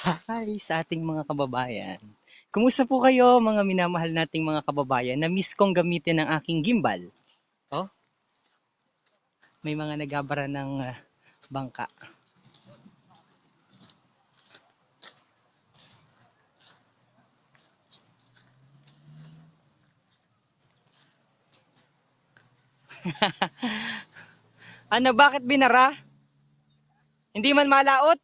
Hi sa ating mga kababayan. Kumusta po kayo mga minamahal nating mga kababayan? Na-miss kong gamitin ang aking gimbal. Oh, may mga nagabara ng bangka. Ano, bakit binara? Hindi man malaot?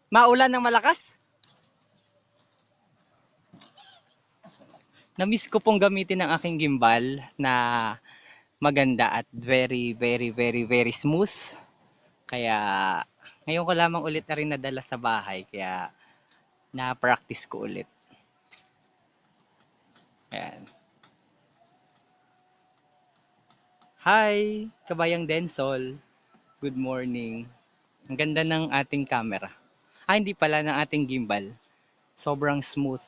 Maulan ng malakas? Na-miss ko pong gamitin ang aking gimbal na maganda at very, very, very, very smooth. Kaya ngayon ko lamang ulit na rin nadala sa bahay. Kaya na-practice ko ulit. Ayan. Hi, kabayang Densol. Good morning. Ang ganda ng ating camera. Hindi pala ng ating gimbal. Sobrang smooth.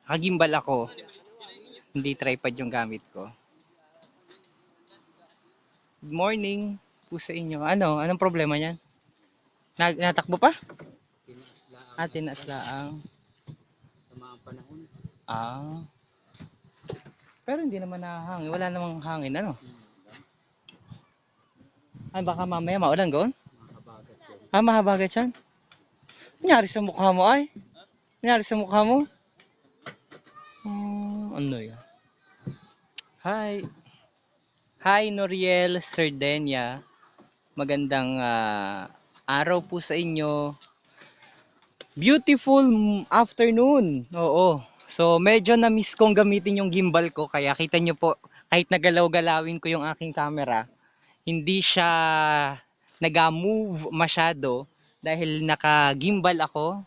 Nakagimbal ako. Hindi tripod yung gamit ko. Good morning po sa inyo. Ano? Anong problema niyan? Natakbo pa? Tinaas laang. Sa mga panahon. Ah. Pero hindi naman nahangin. Wala namang hangin. Ano? Baka mamaya maulan doon? Makabagat yan. Mahabagat yan? Nangyari sa mukha mo ay? Nangyari sa mukha mo? Ano yan? Hi. Hi Noriel Sardenia. Magandang araw po sa inyo. Beautiful afternoon. Oo. So medyo na-miss kong gamitin yung gimbal ko kaya kita nyo po kahit nagalaw-galawin ko yung aking camera, hindi siya nag-move masyado dahil naka-gimbal ako.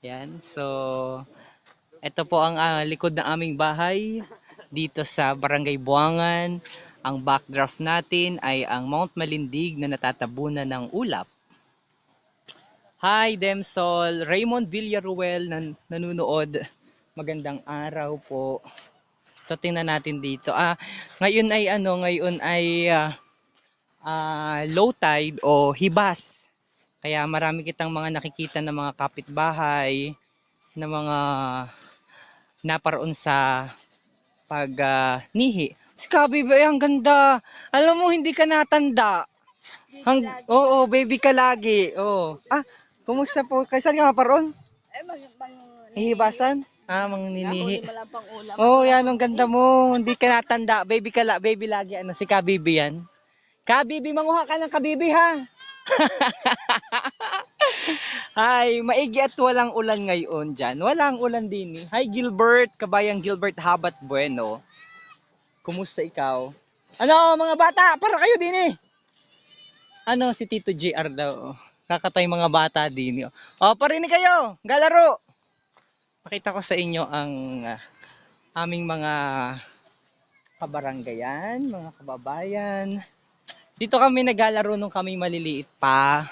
Yan. So ito po ang likod ng aming bahay dito sa Barangay Buangan. Ang backdraft natin ay ang Mount Malindig na natatabunan ng ulap. Hi Demsol, Raymond Villaruel nanunood. Magandang araw po. Ito tingnan natin dito. Ngayon ay low tide o hibas. Kaya marami kitang mga nakikita na mga kapitbahay na mga naparoon sa nihi. Si Kabibe, ang ganda. Alam mo, hindi ka natanda. Oo, baby ka lagi. Oo. Kumusta po? Kaysan ka maparoon? Hihibasan? Mangninihi. Yan, ang ganda mo. Hindi ka natanda. Baby lagi. Ano, si Kabibi yan. Kabibi, manguha ka ng kabibi, ha? Hi, maigi at walang ulan ngayon dyan. Walang ulan din. Hi, Gilbert. Kabayang Gilbert Habat Bueno. Kumusta ikaw? Ano, mga bata? Para kayo din eh. Ano, si Tito JR daw. Kakatay mga bata din. Parinig kayo. Galaro. Pakita ko sa inyo ang aming mga kabaranggayan, mga kababayan. Dito kami naglalaro nung kami maliliit pa.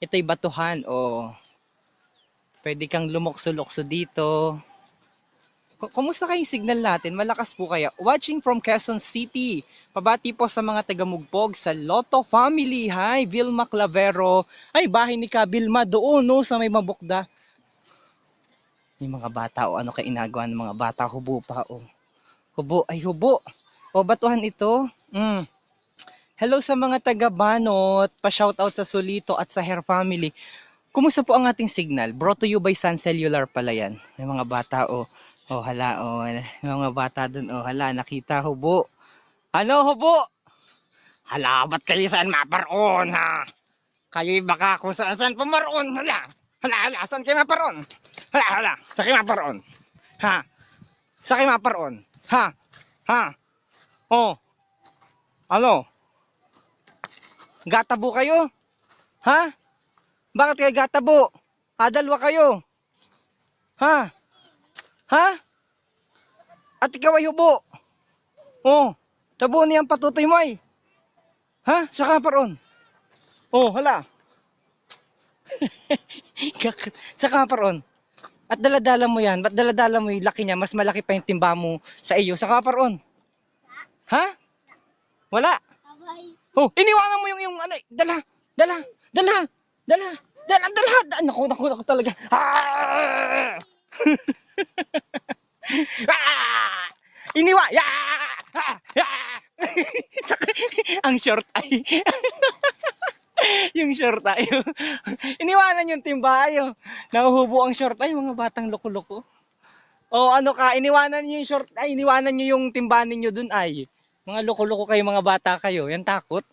Ito'y batuhan. Pwede kang lumokso-lokso dito. Kumusta kayong signal natin? Malakas po kaya? Watching from Quezon City. Pabati po sa mga taga-Mugpog sa Lotto family. Hi, Vilma Clavero. Ay, bahay ni Ka Vilma doon, no, sa may Mabukda. Yung mga bata, ano kaya inagawa ng mga bata? Hubo pa, Hubo, ay hubo. Batuhan ito. Hello sa mga taga-Banot. Pa-shoutout sa Solito at sa Hair Family. Kumusta po ang ating signal? Brought to you by Sun Cellular pala yan. May mga bata, hala, may mga bata dun, hala, nakita, hubo. Ano, hubo? Hala, ba't kayo saan maparoon, ha? Kayo'y baka kung saan pumaroon, hala, saan kayo maparoon? Hala, saan kayo maparoon? Ha? Saan kayo maparoon? Ha? Ano? Gatabo kayo? Ha? Bakit kayo gatabo? Dalawa kayo? Ha? At ikaw ay hubo? Tabo niyang patutoy mo ay? Ha? Saka paron? Hala. Saka paron? At daladala mo yan. Ba't daladala mo yung laki niya? Mas malaki pa yung timba mo sa iyo. Saka paron? Ha? Wala? Iniwanan mo yung ano. Dala! Dala! Dala! Dala! Dala! Naku talaga. Ah! Ah! Iniwa! Ya! Ah! Ya! Ang short ay. Yung short ay. Iniwanan yung timba ay. Nahuhubo ang short ay, mga batang loko-loko. O ano ka, iniwanan niyo yung short ay, iniwanan niyo yung timba ninyo dun ay. Mga loko-loko kayo, mga bata kayo. Yan takot.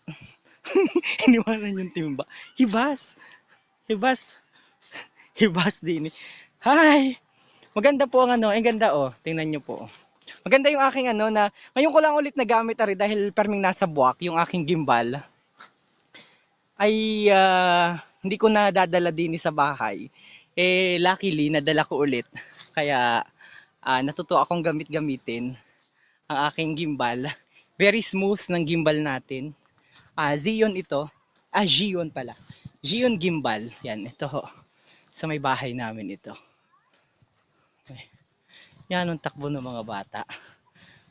Iniwanan yung timba. Hibas. Hibas. Hibas din. Hi. Maganda po ang ano, ang ganda oh. Tingnan niyo po. Maganda yung aking ano na, ngayon ko lang ulit nagamit ari dahil perming nasa buwak, yung aking gimbal ay hindi ko na dadala din sa bahay. Eh luckily nadala ko ulit. Kaya natuto akong gamitin ang aking gimbal. Very smooth ng gimbal natin. Xeon ito. Xeon pala. Xeon gimbal. Yan, ito ho. Sa may bahay namin ito. Yan ang takbo ng mga bata.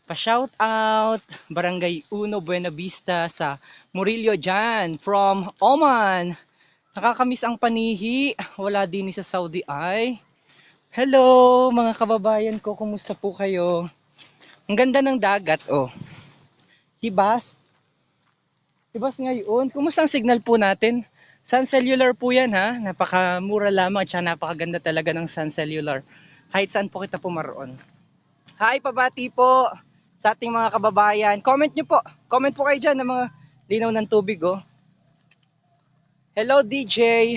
Pa-shout out Barangay Uno Buena Vista sa Murillo dyan from Oman. Nakakamiss ang panihi. Wala din sa Saudi ay. Hello mga kababayan ko, kumusta po kayo? Ang ganda ng dagat oh. Hibas. Hibas ngayon. Kumusta ang signal po natin? Sun Cellular po yan ha. Napakamura lamang at napakaganda talaga ng Sun Cellular. Kahit saan po kita pumaroon. Hi, pabati po sa ating mga kababayan. Comment nyo po. Comment po kayo dyan ng mga linaw ng tubig oh. Hello DJ.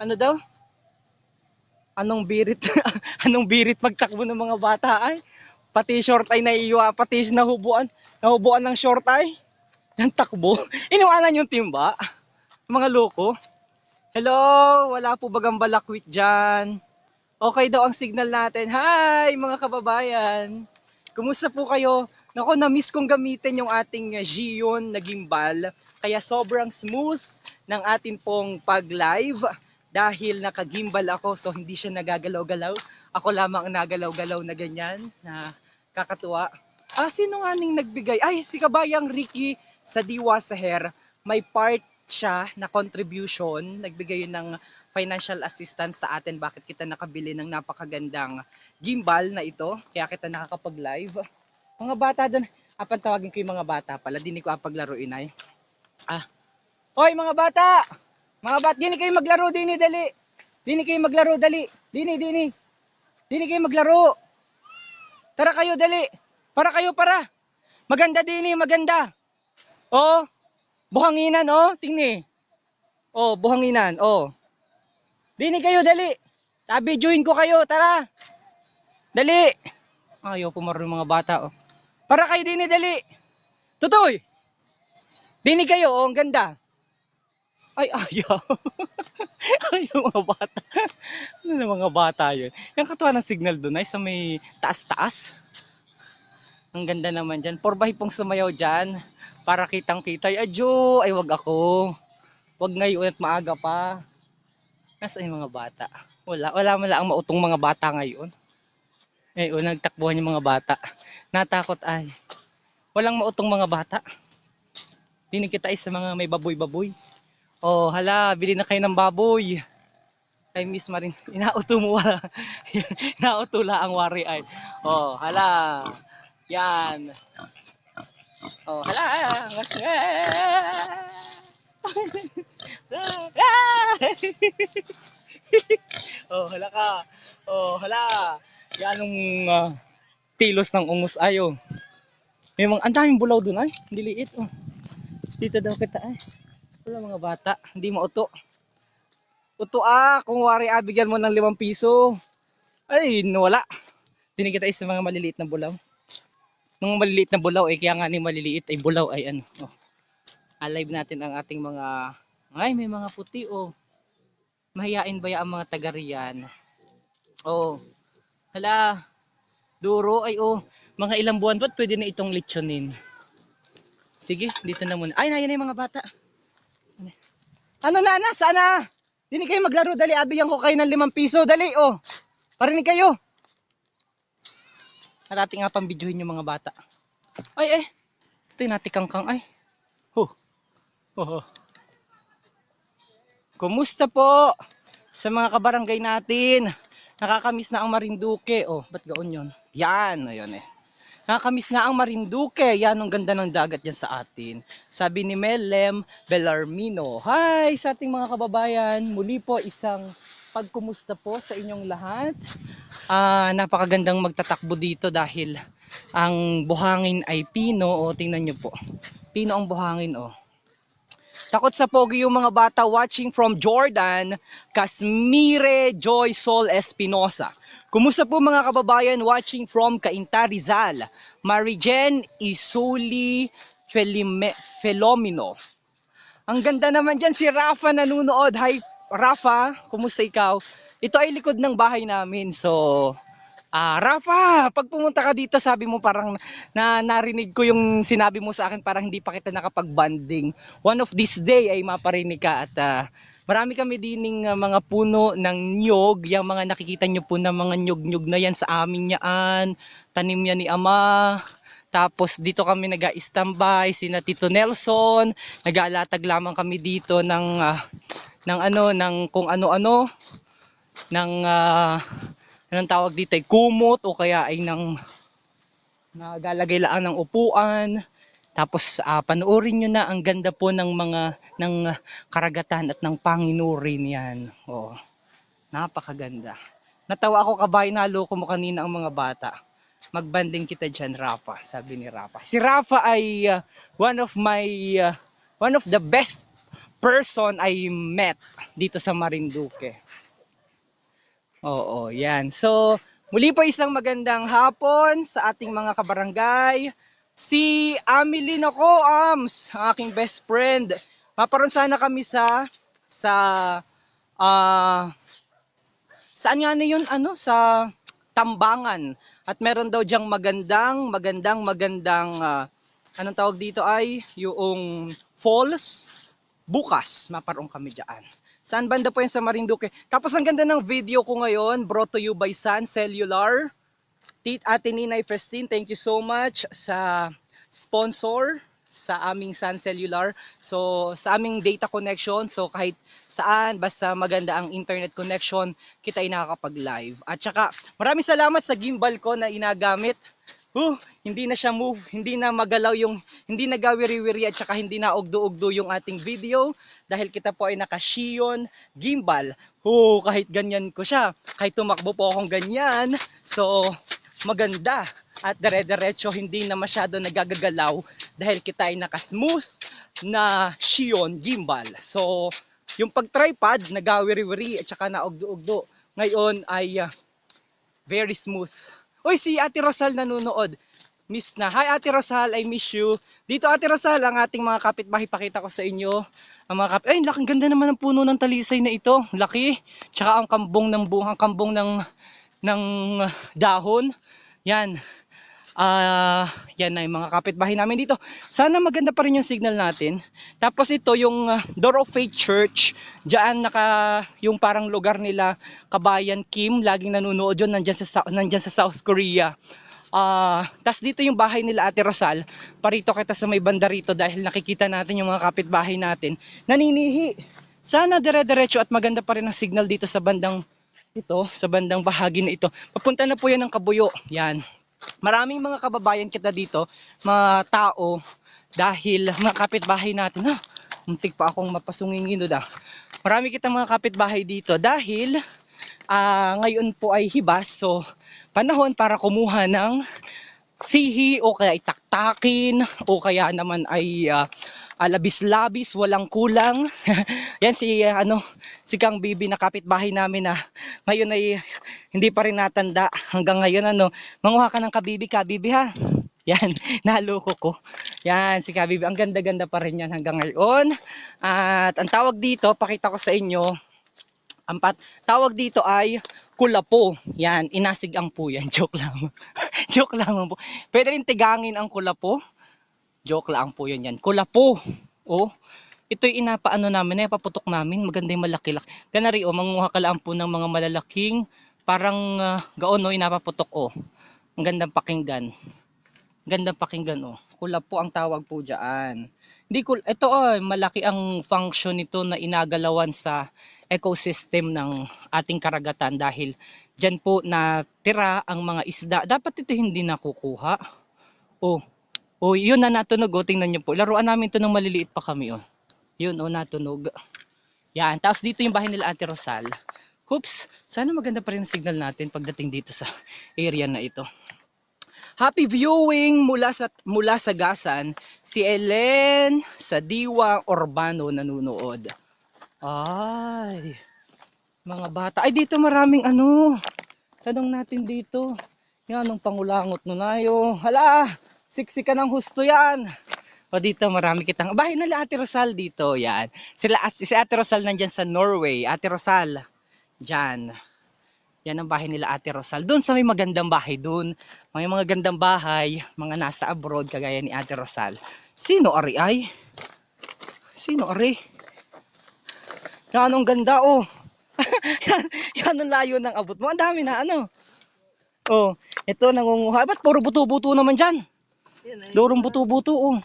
Ano daw? Anong birit? Anong birit magtakbo ng mga bata ay? Pati short ay naiiwa, pati nahubuan ng short ay. Yan takbo. Iniwanan yung timba. Mga loko. Hello, wala po bagang balakwit dyan. Okay daw ang signal natin. Hi mga kababayan. Kumusta po kayo? Naku, na-miss kong gamitin yung ating Xeon na gimbal. Kaya sobrang smooth ng atin pong pag-live. Dahil naka-gimbal ako so hindi siya nagagalaw-galaw. Ako lamang ang nagalaw-galaw na ganyan. Na kakatuwa. Sino nga ning nagbigay? Ay, si Kabayang Ricky sa Diwa sa Hair. May part siya na contribution. Nagbigay yun ng financial assistance sa atin. Bakit kita nakabili ng napakagandang gimbal na ito. Kaya kita nakakapag-live. Mga bata doon. Apan tawagin ko yung mga bata pala. Dini ko apaglaruin ay. Hoy mga bata! Mga bata, dini kayo maglaro. Dini, dali. Dini kayo maglaro, dali. Dini. Dini kayo maglaro. Tara kayo, dali. Para. Maganda dini, maganda. Oh, buhanginan, oh. Tingni. Oh, buhanginan, oh. Dini kayo, dali. Tabi, join ko kayo, tara. Dali. Ayaw pumaro ng mga bata, oh. Para kayo, dini, dali. Tutoy. Dini kayo, oh, ang ganda. Ay, ayaw. Ayaw mga bata. Ano na mga bata yun? Yung katuwa ng signal doon ay sa may taas-taas. Ang ganda naman dyan. Porbay pong sumayaw dyan. Para kitang-kita. Adyo, ay wag ako. Wag ngayon at maaga pa. Nasaan yung mga bata? Wala man lang ang mautong mga bata ngayon. Nagtakbuhan yung mga bata. Natakot ay. Walang mautong mga bata. Dinig kita sa mga may baboy-baboy. Oh, hala, bili na kayo ng baboy. Ay, miss Marin. Inauto mo wala. Inauto la ang wari ay. Oh, hala. Yan. Oh, hala. Oh, hala ka. Oh, hala. Yan ang tilos ng ungus ayo. May mga ang daming bulaw doon ay. Hindi liit oh. Dito daw kita ay. Wala mga bata, hindi mauto. Uto kung wari bigyan mo ng 5 piso. Ay, wala. Dinig kita sa mga maliliit na bulaw. Mga maliliit na bulaw kaya nga ni maliliit ay bulaw ay ano. Oh. Alive natin ang ating mga may mga puti oh. Mahiyain ba ang mga taga riyan? Oh. Hala. Duro ay oh. Mga ilang buwan pa pwede na itong lechonin. Sige, dito na muna. Ay, nayan yung mga bata. Ano na, sana? Dini kayo maglaro, dali. Abigyan ko kayo ng 5 piso, dali, oh. Parinig kayo. Narating nga pang videohin yung mga bata. Ay. Ito yung natikangkang, ay. Oh. Kumusta po sa mga kabarangay natin? Nakakamiss na ang Marinduque. Oh, ba't gaon yun? Yan, ayun eh. Nakakamiss na ang Marinduque. Yan, ang ganda ng dagat dyan sa atin. Sabi ni Melem Bellarmino. Hi sa ating mga kababayan. Muli po isang pagkumusta po sa inyong lahat. Napakagandang magtatakbo dito dahil ang buhangin ay pino. O, tingnan nyo po. Pino ang buhangin, oh. Takot sa pogi yung mga bata watching from Jordan, Casmire Joy Sol Espinosa. Kumusta po mga kababayan watching from Cainta Rizal, Marijen Isuli Felomino. Ang ganda naman dyan si Rafa nanunood. Hi Rafa, kumusta ikaw? Ito ay likod ng bahay namin. So, Rafa, pag pumunta ka dito, sabi mo parang narinig ko yung sinabi mo sa akin, parang hindi pa kita nakapag-banding. One of this day ay maparinig ka at marami kami dining mga puno ng nyog. Yung mga nakikita nyo po na mga nyog-nyog na yan sa amin yan. Tanim yan ni Ama. Tapos dito kami nag-a-standby, sina Tito Nelson. Nag-aalatag lamang kami dito ng kung ano-ano. Anong tawag dito ay kumot o kaya ay nagalagay lang ng upuan. Tapos panoorin nyo na ang ganda po ng karagatan at ng panginurin yan. Oh, napakaganda. Natawa ako kabay, naloko mo kanina ang mga bata. Magbanding kita dyan, Rafa, sabi ni Rafa. Si Rafa ay one of the best person I met dito sa Marinduque. Oo, yan. So, muli po isang magandang hapon sa ating mga kabarangay. Si Ameline ako, Ams, ang aking best friend. Maparoon sana kami sa saan nga na yun? Sa Tambangan. At meron daw diyang magandang, anong tawag dito ay, yung falls. Bukas, maparoon kami dyan. Saan banda po yan sa Marinduque? Tapos ang ganda ng video ko ngayon, brought to you by Sun Cellular. Ate Ninay Festin, thank you so much sa sponsor sa aming Sun Cellular. So, sa aming data connection, so kahit saan, basta maganda ang internet connection, kita ay nakakapag-live. At saka, maraming salamat sa gimbal ko na inagamit. Hindi na siya move, hindi na magalaw hindi na gawiri-wiri at saka hindi na ugdo-ugdo yung ating video dahil kita po ay naka-Shion gimbal. Kahit ganyan ko siya, kahit tumakbo po akong ganyan, so maganda at dire-diretso, hindi na masyado nagagagalaw dahil kita ay naka-smooth na Shion gimbal. So, yung pag-tripod, nagawiri-wiri at saka na ugdo-ugdo. Ngayon ay very smooth. Uy, si Ate Rosal nanonood. Miss na. Hi Ate Rosal, I miss you. Dito Ate Rosal, ang ating mga kapitbahay, pakita ko sa inyo. Ang mga ay, laking ganda naman ng puno ng talisay na ito. Laki. Tsaka ang kambong ng buhang, kambong ng dahon. Yan. Yan na yung mga kapitbahay namin dito. Sana maganda pa rin yung signal natin. Tapos ito yung Door of Faith Church. Diyan yung parang lugar nila Kabayan Kim, laging nanonood yun, nandyan sa South Korea. Tas dito yung bahay nila Ate Rosal. Parito kita sa may banda rito dahil nakikita natin yung mga kapitbahay natin naninihi. Sana dire-diretso at maganda pa rin ang signal dito sa bandang bahagi na ito. Papunta na po yan ng Kabuyo. Yan. Maraming mga kababayan kita dito, mga tao, dahil mga kapitbahay natin, muntik pa akong mapasungingin doon. Marami kitang mga kapitbahay dito dahil ngayon po ay hibas, so panahon para kumuha ng sihi o kaya itaktakin o kaya naman ay labis-labis, walang kulang. Yan si Kang Bibi na kapitbahay namin na ngayon ay hindi pa rin natanda. Hanggang ngayon manguha ka ng kabibi ha. Yan, naloko ko. Yan, si Kabibi, ang ganda-ganda pa rin yan hanggang ngayon. At ang tawag dito, pakita ko sa inyo, tawag dito ay kulapo. Yan, inasigang po yan. Joke lang. Joke lang po. Pwede rin tigangin ang kulapo. Joke lang po yun yan. Kulapo. Ito'y namin, paputok namin. Maganda yung malaki-laki. Ganari manguha ka lang po ng mga malalaking, parang gaon inapaputok Ang gandang pakinggan. Gandang pakinggan oh. Kulap po ang tawag po diyan. Hindi ito malaki ang function nito na inagalawan sa ecosystem ng ating karagatan dahil diyan po natira ang mga isda. Dapat ito hindi nakukuha. Oh, oh, yun na natunog oh. Tingnan niyo po. Laruan namin ito nung maliliit pa kami oh. Yun oh, natunog. Yan, tapos dito yung bahay nila Ate Rosal. Oops, sana maganda pa rin ang signal natin pagdating dito sa area na ito. Happy viewing mula sa Gasan, si Ellen sa Diwang Urbano nanonood. Ay, mga bata. Ay, dito maraming ano. Tanong natin dito. Yan, ang pangulangot no nayo. Hala, siksika ng husto yan. O dito marami kitang. Bahay nila Ate Rosal dito. Yan. Si Ate Rosal nandyan sa Norway. Ate Rosal. Diyan. Yan ang bahay nila Ate Rosal. Doon sa may magandang bahay doon. May mga gandang bahay, mga nasa abroad kagaya ni Ate Rosal. Sino ari ay? Sino ari? Yan ang ganda oh. yan ang layo ng abot mo. Ang dami na ano. Oh, ito nangunguha. Ba't puro buto-buto naman dyan? Durong buto-buto oh.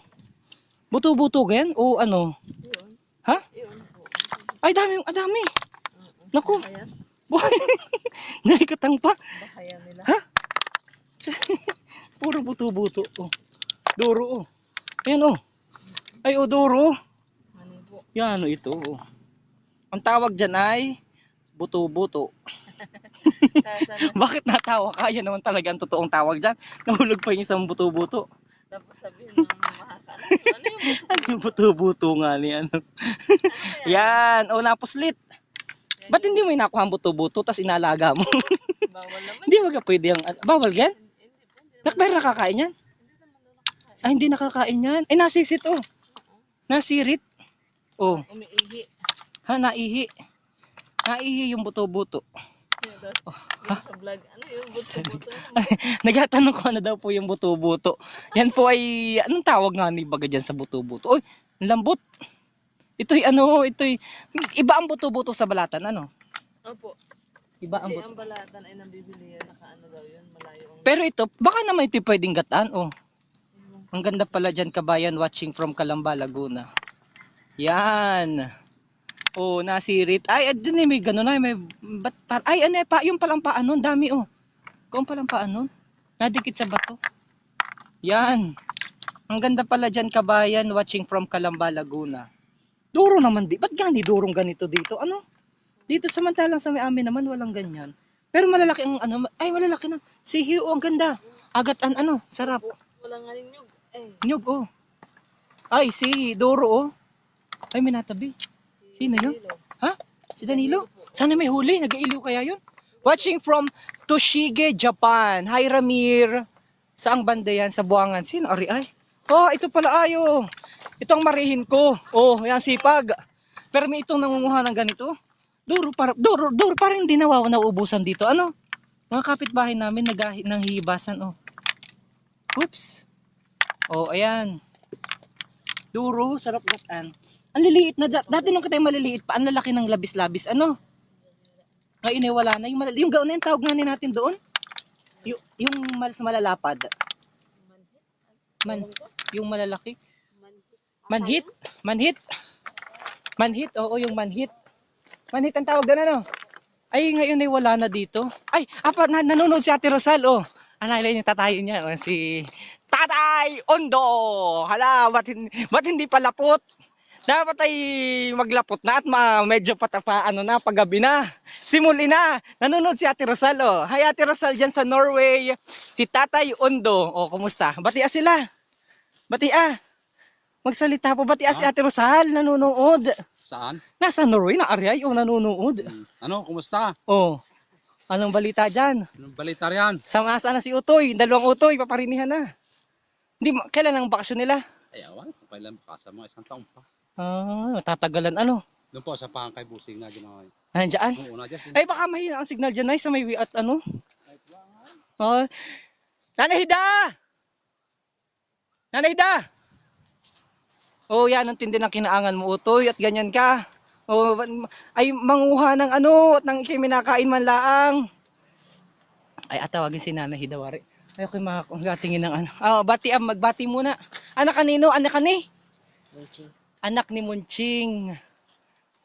Buto-buto gan? O ano? Ha? Ay dami, dami. Naku. Buhay. Naikatang pa. Bakaya nila. Ha? Puro buto-buto. Oh. Duro oh. Ayan oh. Ay oh, duro. Manibo. Yan oh, ito oh. Ang tawag dyan ay buto-buto. Bakit natawa ka? Yan naman talaga ang totoong tawag dyan. Nahulog pa yung isang buto-buto. Tapos sabihin ng mahaka. Ano yung buto? Ano yung buto-buto nga ni ano? Yan. O napuslit. Ba't hindi mo inakuha ang buto-buto tapos inalaga mo? Bawal naman. Hindi wag pwede yung bawal yan? Pero nakakain yan? Ay hindi nakakain yan. Ay nasisit oh. Nasirit. Oh. Umiihi. Ha naihi. Naihi yung buto-buto. Yung sa vlog. Ano yung buto-buto? Nagtatanong ko ano daw po yung buto-buto. Yan po ay anong tawag nga ni baga dyan sa buto-buto? Oy, ang lambot. Ito'y ano, ito'y iba ang buto-buto sa balatan ano? Opo. Iba ang Kasi buto. ang balatan ay nabibili yan. Nakaano daw yun. Malayo ang... Pero ito, baka naman ito pwedeng gataan oh. Ang ganda pala dyan kabayan watching from Calamba, Laguna. Yan. Oh, nasirit. Ay, dun may gano'n ay may ay ano pa, yung palang paan nun, dami oh. Kung palang paan nun, nadikit sa bato. Yan. Ang ganda pala dyan kabayan watching from Calamba, Laguna. Duro naman di. Ba't gani durong ganito dito? Ano? Dito samantalang sa may amin naman walang ganyan. Pero malalaki ang ano, ay malalaki na. Sihiw oh, ang ganda. Agatan ano, sarap. Wala nga rin nyug. Nyug oh. Ay, si Duro oh. Ay, may natabi. Sino yun? Ha? Si Danilo? Sana may huli. Nag-iiliw kaya yun? Watching from Toshige, Japan. Hi, Ramir. Saang banda yan? Sa Buangan. Sino? Ari ay? Oh, ito pala ayo. Ito ang marihin ko. Oh, yan sipag. Pero may itong nangunguha ng ganito. Duro, parang hindi nauubusan dito. Ano? Mga kapitbahay namin nanghihibasan. Oh. Oops. Oh, ayan. Duro, sarap gataan. Ang liliit na, dati nung katay maliliit pa, ang lalaki ng labis-labis, ano? Ngayon ay wala na, yung gaon na yung tawag nga natin doon. Yung malalapad. Yung malalaki. Manhit? Manhit, oo yung manhit. Manhit ang tawag doon, ano? Ay, ngayon ay wala na dito. Ay, nanonood si Ate Rosal, oh. Anay yung tatayo niya, oh, si Tatay Ondo. Hala, ba't hindi palapot? Dapat ay maglapot na at medyo ano na, paggabi na. Simuli na. Nanonood si Ate Rosal. Oh. Hi Ate Rosal dyan sa Norway. Si Tatay Ondo. O, kumusta? Batia sila. Batia. Magsalita po. Batia si Ate Rosal. Nanonood. Saan? Nasa Norway na Aryay. O, nanonood. Ano, kumusta? O, anong balita dyan? Anong balita riyan? Samasa na si Utoy. Dalawang Utoy. Paparinihan na. Kailan ang bakasyon nila? Ay, awan. Kailan pa sa mga isang taon pa. Ah, tatagalan ano? Doon po sa Pangkay Busing na ginawa. Nandiyan? Oo, na dyan. Ay baka mahina ang signal dyan ay sa may at ano? Oh. Nanay Hida! Nanay Hida! Oh, yan ang tindi ng kinaangan mo Utoy at ganyan ka. Oh, ay manguha ng ano at nang ikiminakain man laang. Ay atawagin si Nanay Hida wari. Ayoko makatingin ng ano. Bati magbati muna. Anak kanino? Anak kani? Anak ni Munching.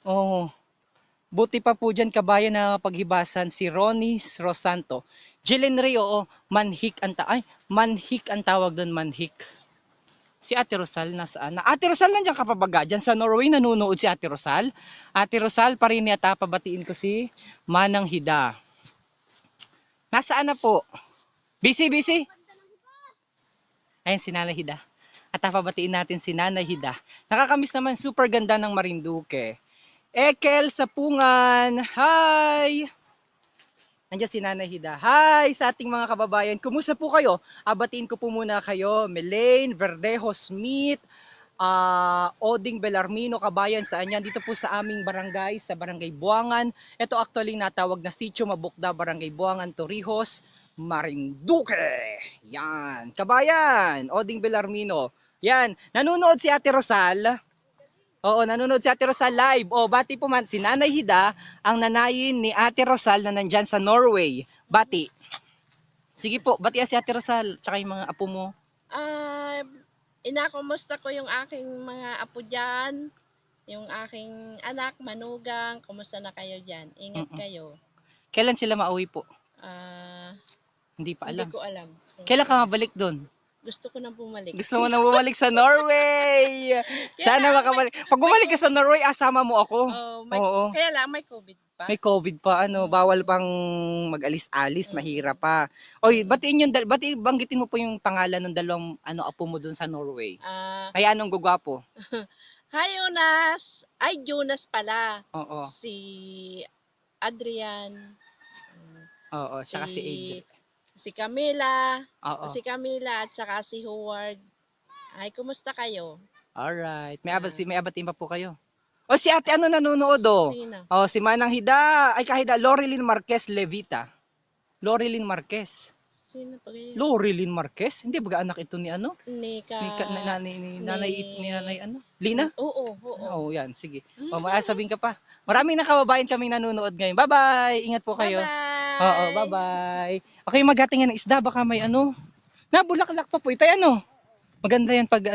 Oh. Buti pa po dyan kabayan na paghibasan si Ronnie Rosanto. Jillian Rio, manhik manhik ang tawag doon, manhik. Si Ate Rosal nasaan? Ate Rosal nandiyan ka pa baga? Diyan sa Norway nanonood si Ate Rosal. Ate Rosal, pariniyata pabatiin ko si Manang Hida. Nasaan na po? Busy? Ayun si Nanay Hida. At pabatiin natin si Nanay Hida. Nakakamiss naman, super ganda ng Marinduque. Ekel Sapungan, hi! Nandiyan si Nanay Hida. Hi sa ating mga kababayan. Kumusta po kayo? Abatiin ko po muna kayo. Melaine Verdejo Smith, Oding Belarmino, kabayan saan yan? Dito po sa aming barangay, sa Barangay Buangan. Ito actually natawag na Sitio Mabukda, Barangay Buangan, Torrijos, Marinduque. Yan. Kabayan, Oding Belarmino. Yan. Nanonood si Ate Rosal. Oo, nanonood si Ate Rosal live. Bati po man si Nanay Hida, ang nanayin ni Ate Rosal na nandyan sa Norway. Bati. Sige po, bati si Ate Rosal, tsaka yung mga apo mo. Inakumusta ko yung aking mga apo dyan, yung aking anak, manugang, kumusta na kayo dyan? Ingat kayo. Kailan sila mauwi po? Hindi pa alam. Hindi ko alam. Kailan ka mabalik doon? Gusto ko nang bumalik. Gusto mo na bumalik sa Norway. Sana makabalik. Pag bumalik ka sa Norway, asama mo ako. Oo. Kaya lang, may COVID pa. May COVID pa, bawal pang mag-alis-alis, mahirap pa. Oy, banggitin mo po yung pangalan ng dalawang apo mo doon sa Norway. Ay anong gugwapo? Hi Jonas. Ay Jonas pala. Oo. Si Adrian. Oo, saka si Adrian. Si Camila. Oo. Si Camila at saka si Howard. Ay, kumusta kayo? Alright. May abatin pa po kayo. Si ate nanonood Sino? si Manang Hida. Ay kahida, Loreline Marquez Levita. Loreline Marquez. Sino pa kayo? Loreline Marquez? Hindi ba anak ito ni ano? Ni nanay Lina? Oo. Yan, sige. Mamaya sabihin ka pa. Maraming nakababayan kaming nanonood ngayon. Bye-bye. Ingat po kayo. Bye-bye. Oo, bye-bye. Okay, magating ng isda, baka may nabulaklak pa po ito, maganda yan pag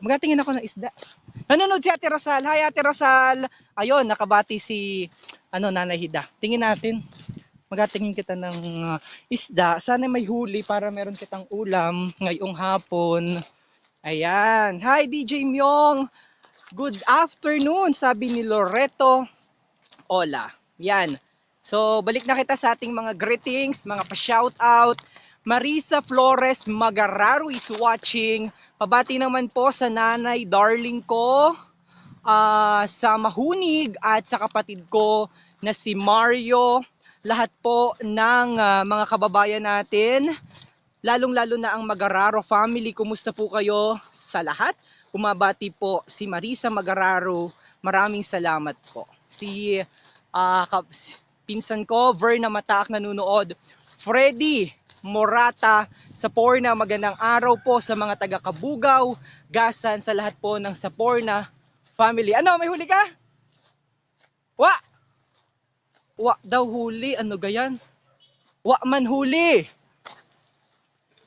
magatingin ako ng isda. Nanonood si Ate Rosal. Hi Ate Rosal. Ayun, nakabati si Nanay Hida. Tingin natin. Magatingin kita ng isda. Sana may huli para meron kitang ulam ngayong hapon. Ayan. Hi DJ Myong. Good afternoon, sabi ni Loreto Ola. Yan. So, balik na kita sa ating mga greetings, mga pa-shoutout. Marisa Flores Magararo is watching. Pabati naman po sa nanay darling ko, sa Mahunig at sa kapatid ko na si Mario. Lahat po ng mga kababayan natin, lalong-lalo na ang Magararo family. Kumusta po kayo sa lahat? Bumabati po si Marisa Magararo. Maraming salamat po. Si pinsan ko, Verna Mataak nanonood. Freddy Morata sa Porna, magandang araw po sa mga taga Kabugaw, Gasan, sa lahat po ng Saporna family. May huli ka? Wa daw huli, gayan? Wa man huli.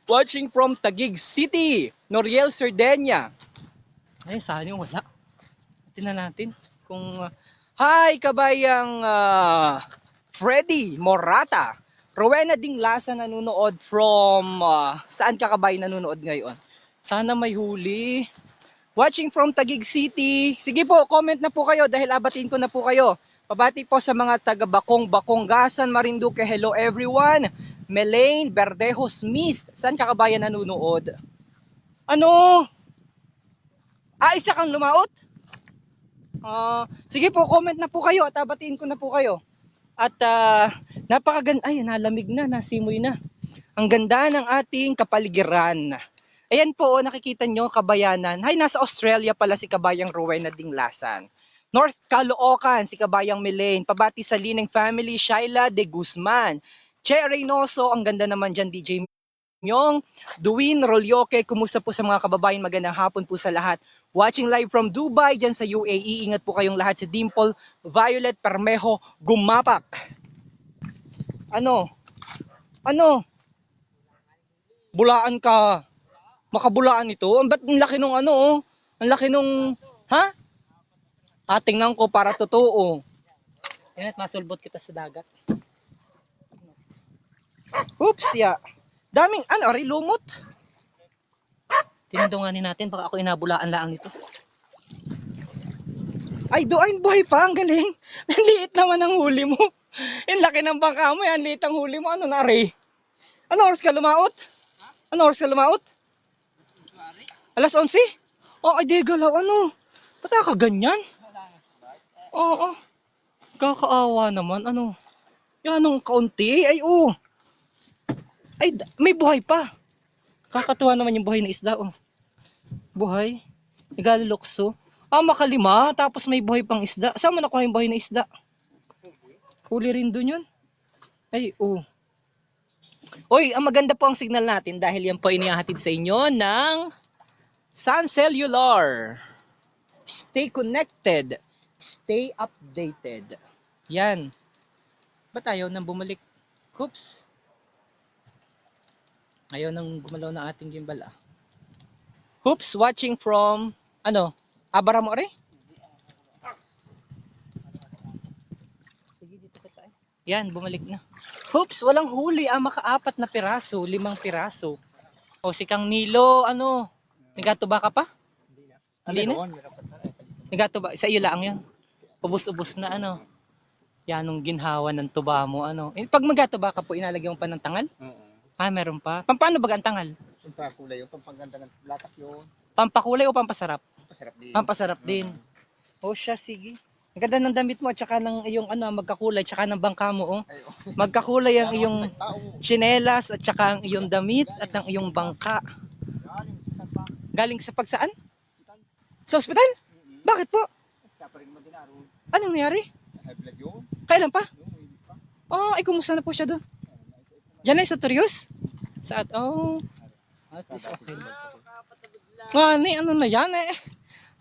Watching from Taguig City, Noriel Sardenya. Ay, saan yung wala? Tingnan natin kung hi kabayang Freddy Morata. Rowena Dinglasa nanonood from saan ka kabay nanonood ngayon? Sana may huli. Watching from Taguig City. Sige po, comment na po kayo dahil abatiin ko na po kayo. Pabati po sa mga taga Bakong, Gasan, Marinduque. Hello everyone. Melaine Verdejo Smith. Saan ka kabayan nanonood? Isa kang lumaot? Sige po, comment na po kayo at abatiin ko na po kayo. At napakaganda, nalamig na, nasimoy na. Ang ganda ng ating kapaligiran. Ayan po, nakikita nyo, kabayanan. Nasa Australia pala si kabayang Rowena Dinglasan. North Caloocan, si kabayang Melaine. Pabati sa Lineng family, Shaila de Guzman. Che Reynoso, ang ganda naman dyan, DJ Myong. Duwin Rolyoke, kumusta po sa mga kababayan? Magandang hapon po sa lahat. Watching live from Dubai, dyan sa UAE. Ingat po kayong lahat. Si Dimple Violet Permejo Gumapak. Bulaan ka. Makabulaan ito. Ba't ang laki nung ano, oh? Ang laki nung, ha? Tingnan ko para totoo. Yan at masulbot kita sa dagat. Oops, ya. Daming, ari, lumot. Tinandunganin natin, baka ako inabulaan lang nito. Ay, doon, buhay pa, ang galing. Ang liit naman ang huli mo. Ang laki ng bangka mo, ang liit ang huli mo. Ano na, Ari? Ano oras ka lumaot? Ano oras ka lumaot? Alas 11? Oh, ay di galaw, ano? Ba't ka ganyan? Oo, kakaawa naman, ano? Yan, anong kaunti? Ay, oh. Ay, may buhay pa. Kakatuwa naman yung buhay na isda, oh. Buhay. Nagalulukso. Makalima, tapos may buhay pang isda. Saan mo nakuha yung buhay na isda? Huli rin dun yun. Ay, oh. Oy, ang maganda po ang signal natin dahil yan po inihahatid sa inyo ng Sun Cellular. Stay connected. Stay updated. Yan. Ba't ayaw nang bumalik? Oops. Ayaw nang gumalaw ng ating gimbal, ah. Oops, watching from, Abara mo, Ari? Sige, dito ka tayo. Yan, bumalik na. Oops, walang huli. Makaapat na piraso, 5 piraso. O, si Kang Nilo, nagatuba ka pa? Hindi na? Nagatuba, sa iyo lang yun. Ubus-ubus na, Yan ang ginhawa ng tuba mo, Pag magatuba ka po, inalagyan mo pa ng tangal? Meron pa. Paano ba ang tangal? Pampakulay yung pampaganda ng latak yun. Pampakulay o pampasarap? Pampasarap din. Pampasarap din. O siya, sige. Ang ganda ng damit mo at saka ng iyong magkakulay, tsaka ng bangka mo, oh. Ay, oh. Magkakulay ang iyong Tao. tsinelas at saka ang iyong damit at ang iyong bangka. Galing sa pagsaan? Sa ospital? Bakit po? Basta pa rin naman dinaro. Anong nangyari? High blood yun. Kailan pa? Yung mainit pa. Ay kumusta na po siya doon? Diyan na sa Torios? At least okay. Ano na yan eh?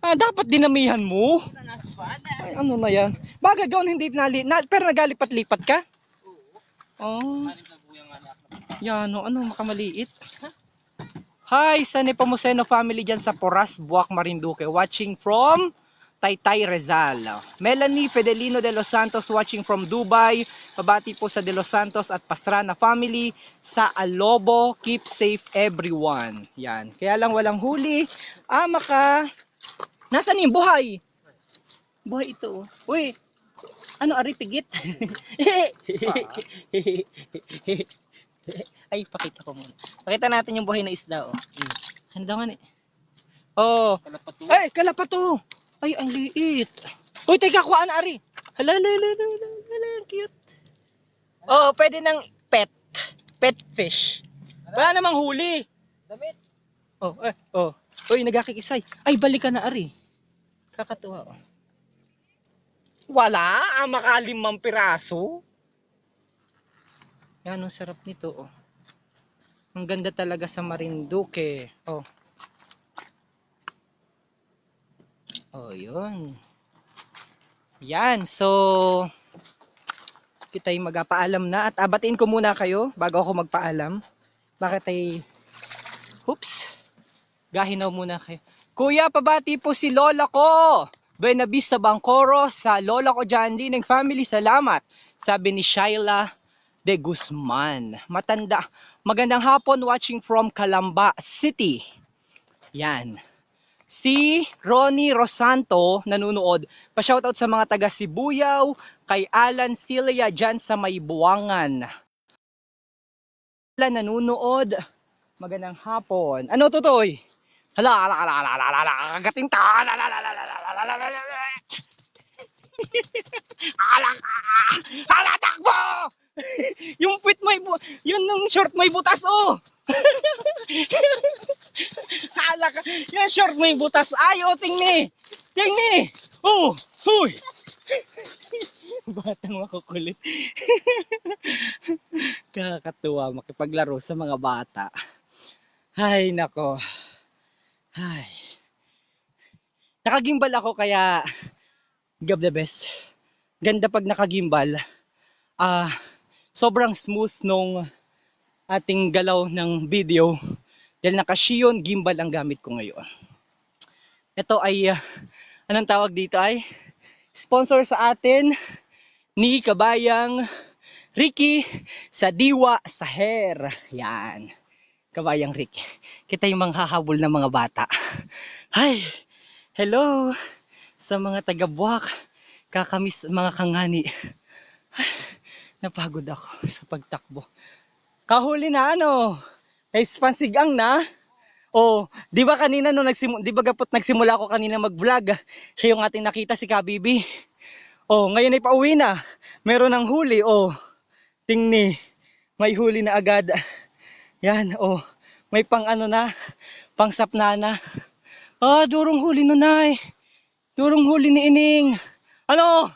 Dapat dinamihan mo. Ay, ano na yan? Bagay gawin hindi pero nagalipat-lipat ka? Oo. Yan, makamaliit. Hi, sa Nepomuceno family dyan sa Poras, Buwak, Marinduque. Watching from Taytay, Rizal. Melanie Fedelino de los Santos watching from Dubai. Pabati po sa de los Santos at Pastrana family sa Alobo. Keep safe everyone. Yan. Kaya lang walang huli. Nasaan yung buhay? Buhay ito. Uy. Ari pigit? Ay, pakita ko muna. Pakita natin yung buhay na isda, oh. Ano daw nga Oh. Kalapato. Ay, kalapato. Ay, ang liit. Uy, teka, kuhaan na, Ari. Hala, cute. Oh, pwede ng pet fish. Wala namang huli. Damit. Uy, nagkakikisay. Ay, balik ka na, Ari. Kakatuwa, oh. Wala, makalimang piraso. Yan, ang sarap nito, oh. Ang ganda talaga sa Marinduque. Oh. Oh, yun. Yan, so kita'y magpaalam na at abatiin ko muna kayo bago ako magpaalam. Bakit ay gahinaw muna kayo. Kuya, pabati po si lola ko. Buena Vista Bangkoro sa lola ko dyan, Lineng family, salamat. Sabi ni Shaila de Guzman. Magandang hapon watching from Calamba City. Yan. Si Ronnie Rosanto nanunood. Pa-shoutout sa mga taga Sibuyaw, kay Alan Cilia dyan sa Maybuangan. Nanunood. Magandang hapon. Ano tutoy? Hala, kagating ta. Hala, takbo! Yung puwit yun ng short may butas, oh. Hala ka, yung short may butas. Ay, oh, tingni. Oh, huy. Batang makukulit. Kakatuwa makipaglaro sa mga bata. Ay, nako. Ay. Nakagimbal ako kaya God the best. Ganda pag nakagimbal. Sobrang smooth nung ating galaw ng video dahil naka-Shion gimbal ang gamit ko ngayon. Ito ay, anong tawag dito ay sponsor sa atin ni Kabayang Ricky sa Diwa sa Hair. Yan. Kabayang Ricky. Kita yung mga hahabol ng mga bata. Hi! Hello! Sa mga taga-Buwak, kakamis mga kangani. Ay, napagod ako sa pagtakbo. Kahuli na ano? Ay, pansigang na? Oh, di ba kanina nung nagsimula ako kanina mag-vlog, siya yung ating nakita si Kabibi. Oh, ngayon ay pauwi na. Meron ng huli. Oh, tingni. May huli na agad. Yan, oh. May pang ano na, pang sapna na. Ah, durong huli no, Nay. Durong huli ni Ining. Ano?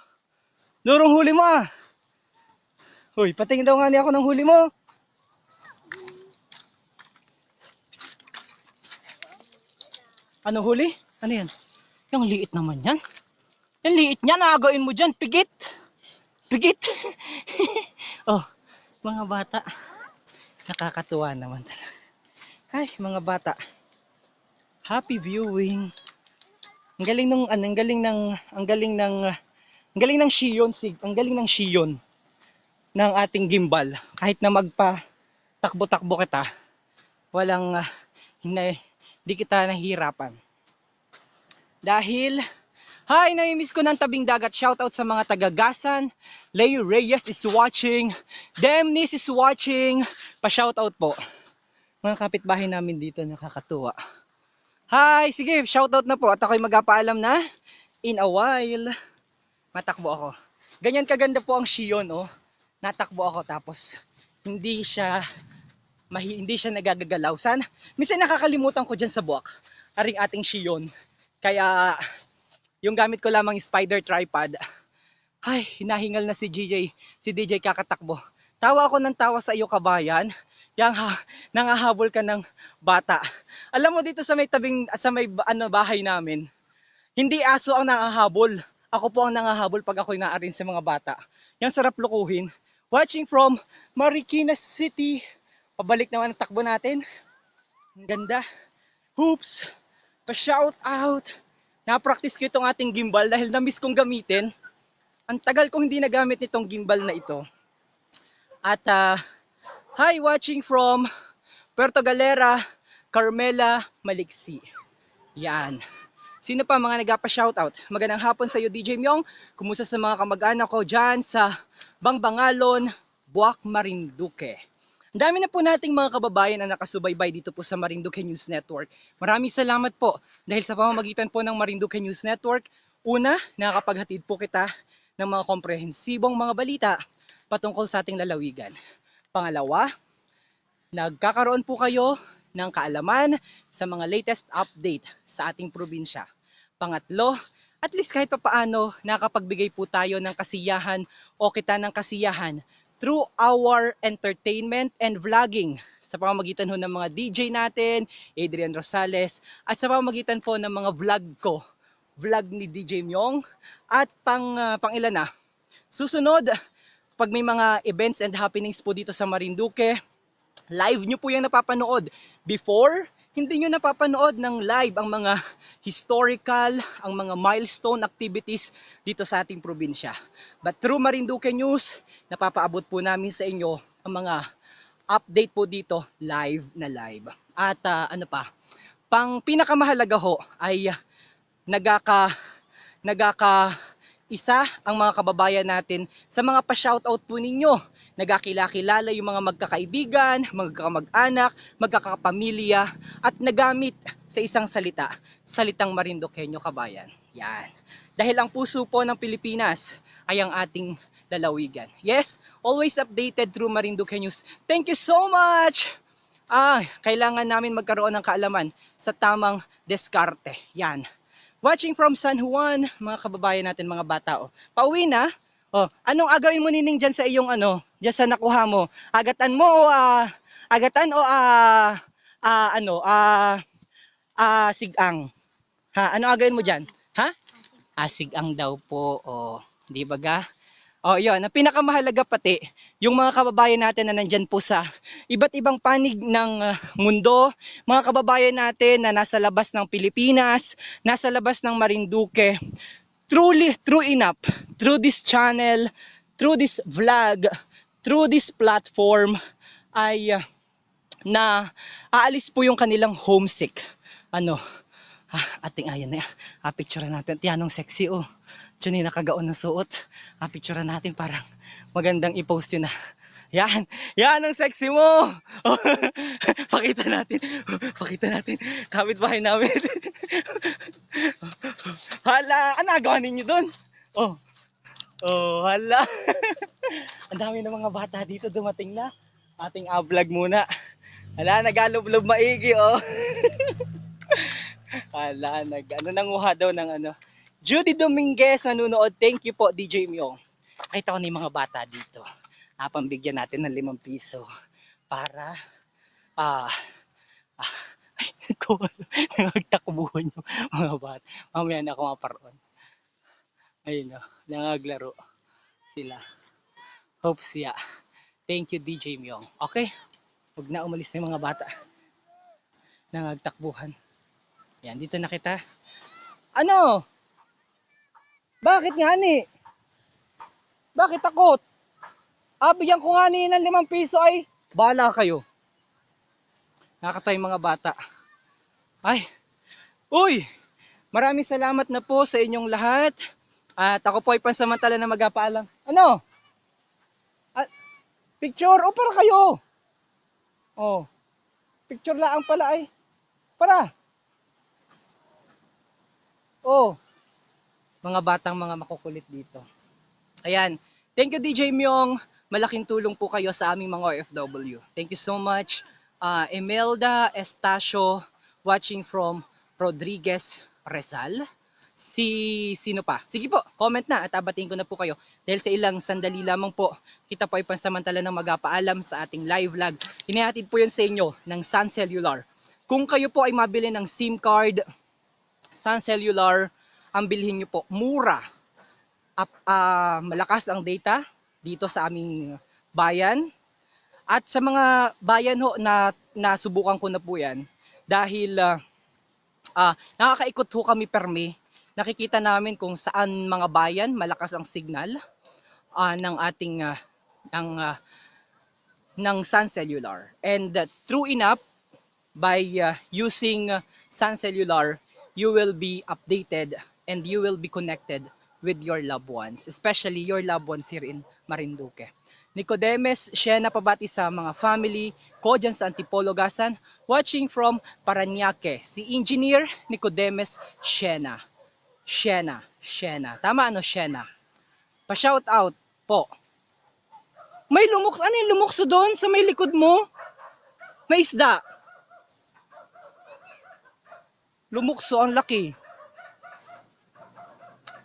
Durong huli mo ah. Hoy, patingin daw nga niya ako ng huli mo. Ano huli? Ano yan? Yung liit naman yan. Yung liit niya, nakagawin mo dyan. Pigit. Pigit. Oh, mga bata. Nakakatuwa naman talaga. Ay, mga bata. Happy viewing. Ang galing ng Shion ng ating gimbal. Kahit na magpa-takbo-takbo kita, walang hindi kita nahihirapan. Dahil hi, namimiss ko ng tabing dagat. Shoutout sa mga taga-Gasan. Leo Reyes is watching. Demnis is watching. Pa-shoutout po. Mga kapitbahay namin dito, nakakatuwa. Hi, sige, shoutout na po. At ako'y magpapaalam na in a while. Matakbo ako. Ganyan kaganda po ang Shion, oh. Natakbo ako tapos hindi siya nagagagalaw. Minsan nakakalimutan ko dyan sa Buwak. Aring ating Shion. Kaya yung gamit ko lamang spider tripod. Ay, hinahingal na si DJ kakatakbo. Tawa ako ng tawa sa iyo, kabayan. Nangahabol ka ng bata. Alam mo dito sa may bahay namin, hindi aso ang nangahabol. Ako po ang nangahabol pag ako'y naarin sa mga bata. Yang sarap lukuhin. Watching from Marikina City. Pabalik naman ang takbo natin. Ang ganda. Hoops. Pa-shout out. Na-practice ko itong ating gimbal dahil na-miss kong gamitin. Ang tagal kong hindi nagamit nitong gimbal na ito. At hi, watching from Puerto Galera, Carmela, Maliksi. Yan. Sino pa mga nagpa-shoutout? Magandang hapon sa iyo, DJ Myong. Kumusta sa mga kamag-anak ko dyan sa Bangbangalon, Buwak, Marinduque. Ang dami na po nating mga kababayan na nakasubaybay dito po sa Marinduque News Network. Maraming salamat po dahil sa pamamagitan po ng Marinduque News Network, una, nakakapaghatid po kita ng mga komprehensibong mga balita patungkol sa ating lalawigan. Pangalawa, nagkakaroon po kayo ng kaalaman sa mga latest update sa ating probinsya. Pangatlo, at least kahit papaano nakapagbigay po tayo ng kasiyahan o kita ng kasiyahan through our entertainment and vlogging sa pamamagitan ho ng mga DJ natin, Adrian Rosales, at sa pamamagitan po ng mga vlog ni DJ Myong at pang ilan na. Susunod, pag may mga events and happenings po dito sa Marinduque, live nyo po yung napapanood. Before, hindi nyo napapanood ng live ang mga historical, ang mga milestone activities dito sa ating probinsya. But through Marinduque News, napapaabot po namin sa inyo ang mga update po dito live na live. At ano pa, pang pinakamahalaga ho ay isa ang mga kababayan natin sa mga pa-shoutout po ninyo. Nagkakilala yung mga magkakaibigan, magkakamag-anak, magkakapamilya at nagamit sa isang salitang Marinduqueño, kabayan. Yan. Dahil ang puso po ng Pilipinas ay ang ating lalawigan. Yes, always updated through Marinduque News. Thank you so much! Kailangan namin magkaroon ng kaalaman sa tamang diskarte. Yan. Watching from San Juan, mga kababayan natin, mga bata. Oh. Pauwi na. Oh, anong agawin mo, Nining, dyan sa iyong dyan sa nakuha mo? Agatan mo o sigang? Ha, ano agawin mo dyan? Ha? Sigang daw po. Oh, di ba ga? Oh, yun. Ang pinakamahalaga pati, yung mga kababayan natin na nandyan po sa iba't ibang panig ng mundo, mga kababayan natin na nasa labas ng Pilipinas, nasa labas ng Marinduque, truly, true enough, through this channel, through this vlog, through this platform, ay na aalis po yung kanilang homesick. Ano, ating ayan na yan. Picture natin. Tiyanong sexy oh. Diyan yung nakagaon na suot. Picture natin parang magandang i-post yun na. Yan. Yan ang sexy mo. Oh, pakita natin. Pakita natin. Kapitbahay namin. Hala. Ano nagawa ninyo doon? Oh. Oh, hala. Ang dami ng mga bata dito dumating na. Ating vlog muna. Hala, nagalob-lob maigi oh. Hala, nanguha daw ng ano. Judy Dominguez nanonood. Thank you po, DJ Myong. Nakita ko na yung mga bata dito. Pambigyan natin ng 5 piso para ay, nagtakbuhan yung mga bata. Mamaya na ako maparoon. Ayun o, nangaglaro sila. Hopes ya. Thank you, DJ Myong. Okay, huwag na umalis na yung mga bata. Nangagtakbuhan. Yan, dito na kita. Ano? Bakit nga ni? Bakit takot? Bigyan ko nga ni ng 5 piso ay bahala kayo. Nakakatawa yung mga bata. Ay, uy! Maraming salamat na po sa inyong lahat. At ako po ay pansamantala na magpapaalam. Ano? Picture? O para kayo? Oh, picture lang pala ay. Para. Oh, mga batang mga makukulit dito. Ayan. Thank you DJ Myong. Malaking tulong po kayo sa aming mga OFW. Thank you so much. Imelda Estacio watching from Rodriguez Rizal. Sino pa? Sige po, comment na at abatiin ko na po kayo. Dahil sa ilang sandali lamang po, kita po ay pansamantala ng magpaalam sa ating live vlog. Inihatid po yan sa inyo ng Sun Cellular. Kung kayo po ay mabili ng SIM card, Sun Cellular, ang bilhin nyo po, mura. Malakas ang data dito sa aming bayan. At sa mga bayan ho na nasubukan ko na po yan, dahil nakakaikot ho kami perme, nakikita namin kung saan mga bayan malakas ang signal ng ating ng Sun Cellular. And true enough, by using Sun Cellular, you will be updated and you will be connected with your loved ones, especially your loved ones here in Marinduque. Nicodemes, Shena, pabati sa mga family ko dyan sa Antipolo-Gasan, watching from Paranaque. Si Engineer Nicodemes Shena. Tama ano, Shena? Pa-shout out po. May lumukso, ano yung lumukso doon sa may likod mo? May isda. Lumukso, ang laki.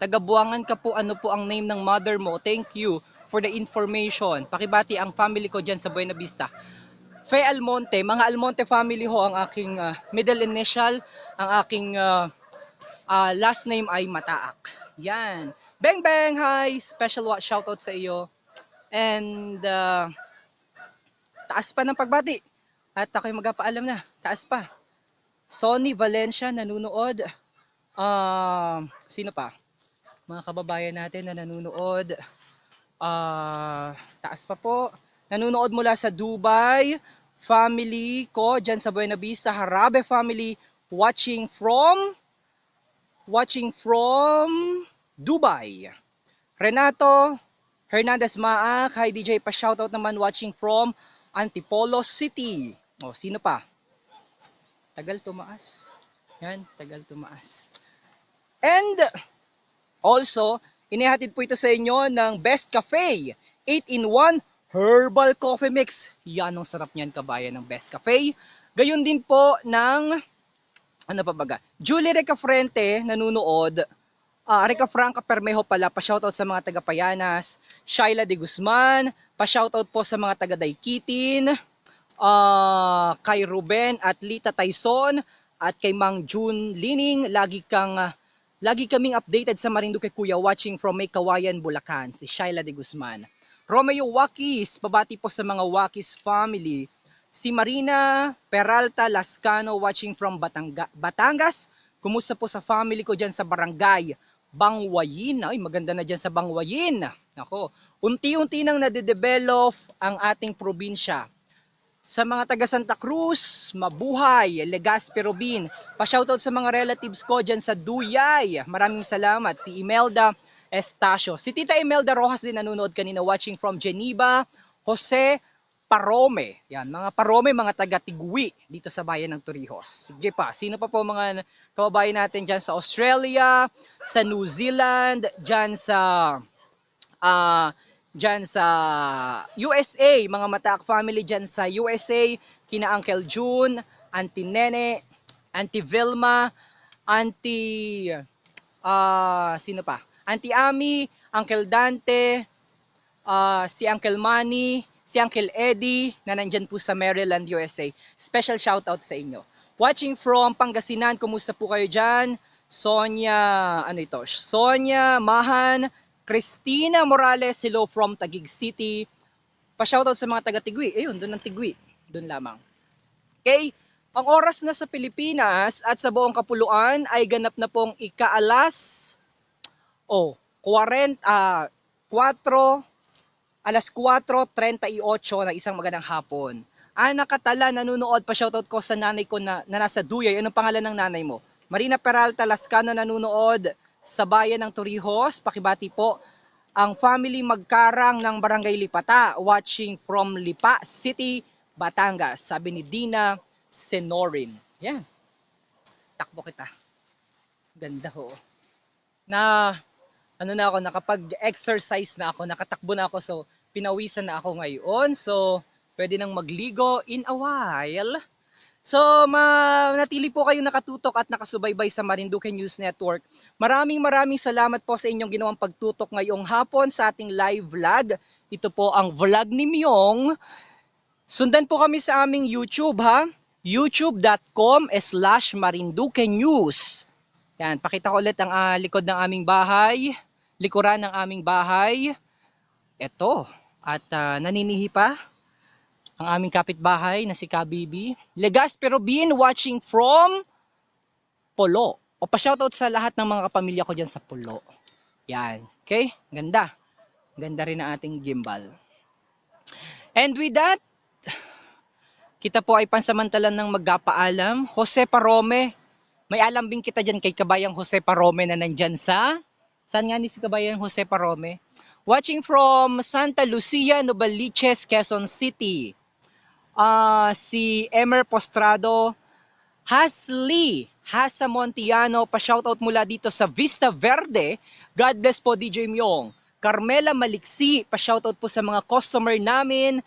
Taga-Buangan ka po, ano po ang name ng mother mo? Thank you for the information. Pakibati ang family ko dyan sa Buena Vista. Fe Almonte, mga Almonte family ho, ang aking middle initial, ang aking last name ay Mataak. Yan. Bang bang, hi! Special shoutout sa iyo. And taas pa ng pagbati. At ako'y magpapaalam na. Taas pa. Sonny Valencia nanonood. Sino pa? Mga kababayan natin na nanonood. Taas pa po. Nanonood mula sa Dubai. Family ko dyan sa Buena Vista. Harabe family watching from Dubai. Renato Hernandez Maak. Hi DJ, pa-shoutout naman watching from Antipolo City. O, sino pa? Tagal tumaas. Yan, tagal tumaas. And also, inihatid po ito sa inyo ng Best Cafe 8-in-1 Herbal Coffee Mix. Yan ang sarap niyan, kabayan, ng Best Cafe. Gayon din po ng ano pa baga? Julie Recafrente nanonood. Rica Franca Permejo pala, pa-shoutout sa mga taga Payanas. Shaila de Guzman, pa-shoutout po sa mga taga Daikitin. Kay Ruben at Lita Tyson at kay Mang June Lining, lagi kang Lagi kaming updated sa Marinduque Kuya, watching from May Kawayan, Bulacan, si Shaila de Guzman. Romeo Wakis, babati po sa mga Wakis family. Si Marina Peralta Lascano, watching from Batangas. Kumusta po sa family ko dyan sa barangay Bangwayin? Ay, maganda na dyan sa Bangwayin. Nako, unti-unti nang nade-develop ang ating probinsya. Sa mga taga Santa Cruz, mabuhay, Legazpi Robin. Pa-shoutout sa mga relatives ko dyan sa Duyay. Maraming salamat. Si Imelda Estacio. Si Tita Imelda Rojas din nanonood kanina, watching from Geneva. Jose Parome. Yan, mga Parome, mga taga Tigui dito sa bayan ng Torrijos. Sige pa, sino pa po mga kababayan natin dyan sa Australia, sa New Zealand, dyan sa USA, mga Mataak family dyan sa USA, kina Uncle June, Auntie Nene, Auntie Vilma, Auntie, sino pa? Auntie Ami, Uncle Dante, si Uncle Manny, si Uncle Eddie, na nandyan po sa Maryland, USA. Special shoutout sa inyo. Watching from Pangasinan, kumusta po kayo dyan? Sonia, Sonia Mahan, Christina Morales, hello from Taguig City. Pa-shoutout sa mga taga-Tigui. Ayun, doon ang Tigui. Doon lamang. Okay, ang oras na sa Pilipinas at sa buong kapuluan ay ganap na pong alas 4:38 na isang magandang hapon. Ana Katala, nanonood, pa-shoutout ko sa nanay ko na nasa Duyay. Anong pangalan ng nanay mo? Marina Peralta Lascano, nanonood sa bayan ng Torrijos. Pakibati po ang family Magkarang ng Barangay Lipata, watching from Lipa City, Batangas. Sabi ni Dina Senorin. Yan. Takbo kita. Ganda ho. Na nakapag-exercise na ako, nakatakbo na ako, so pinawisan na ako ngayon. So pwede nang magligo in a while. So, manatili po kayo nakatutok at nakasubaybay sa Marinduque News Network. Maraming salamat po sa inyong ginawang pagtutok ngayong hapon sa ating live vlog. Ito po ang vlog ni Myong. Sundan po kami sa aming YouTube, ha? youtube.com/Marinduque News. Yan, pakita ko ulit ang likod ng aming bahay, likuran ng aming bahay. Ito, at naninihi pa ang aming kapitbahay na si Kabibi. Legazpi Robin, watching from Polo. O pa-shoutout sa lahat ng mga kapamilya ko dyan sa Polo. Yan. Okay? Ganda. Ganda rin ang ating gimbal. And with that, kita po ay pansamantalan ng magpapaalam. Jose Parome, may alambing kita dyan kay kabayang Jose Parome na nandyan sa... Saan nga ni si kabayang Jose Parome? Watching from Santa Lucia, Novaliches, Quezon City. Si Emer Postrado, Hasa Montiano, pa-shoutout mula dito sa Vista Verde. God bless po DJ Myong. Carmela Maliksi, pa-shoutout po sa mga customer natin